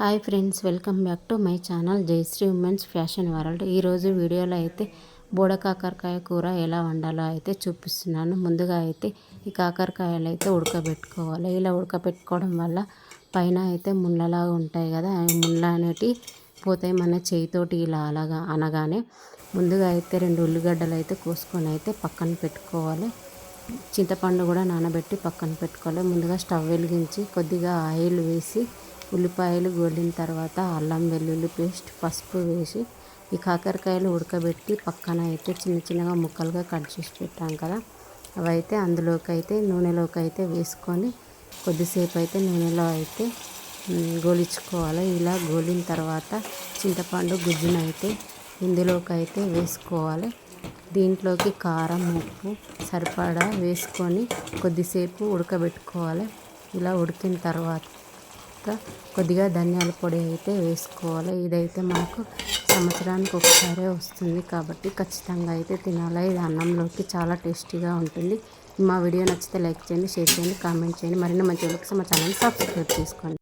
Hi friends, welcome back to my channel Jayashree women's fashion world. ఈరోజు వీడియోలో అయితే బోడ కాకరకాయ కూర ఎలా వండాలో అయితే చూపిస్తున్నాను. ముందుగా అయితే ఈ కాకరకాయలు అయితే ఉడకబెట్టుకోవాలి. ఇలా ఉడకబెట్టుకోవడం వల్ల పైన అయితే ముళ్ళలాగా ఉంటాయి కదా, ఆ ముళ్ళ అనేటివి పోతాయి మన చేయితోటి. ఇలా అలాగా అనగానే ముందుగా అయితే 2 ఉల్లిగడ్డలు అయితే కోసుకొని అయితే పక్కన పెట్టుకోవాలి. చింతపండు కూడా నానబెట్టి పక్కన పెట్టుకోవాలి. ముందుగా స్టవ్ వెలిగించి కొద్దిగా ఆయిల్ వేసి ఉల్లిపాయలు గోలిన తర్వాత అల్లం వెల్లుల్లి పేస్ట్, పసుపు వేసి ఈ కాకరకాయలు ఉడకబెట్టి పక్కన అయితే చిన్న చిన్నగా ముక్కలుగా కట్ చేసి పెట్టాం కదా, అవైతే అందులోకి అయితే నూనెలోకి అయితే వేసుకొని కొద్దిసేపు అయితే నూనెలో అయితే గోలించుకోవాలి. ఇలా గోలిన తర్వాత చింతపండు గుజ్జును అయితే ఇందులోకి అయితే వేసుకోవాలి. దీంట్లోకి కారం, ఉప్పు సరిపడా వేసుకొని కొద్దిసేపు ఉడకబెట్టుకోవాలి. ఇలా ఉడికిన తర్వాత కొద్దిగా ధనియాల పొడి అయితే వేసుకోవాలి. ఇదైతే మనకు సంవత్సరానికి ఒకసారి వస్తుంది కాబట్టి ఖచ్చితంగా అయితే తినాలి. ఇది అన్నంలోకి చాలా టేస్టీగా ఉంటుంది. మా వీడియో నచ్చితే లైక్ చేయండి, షేర్ చేయండి, కామెంట్ చేయండి. మరిన్ని మంచి వీడియోల కోసం మా ఛానల్ సబ్స్క్రైబ్ చేసుకోండి.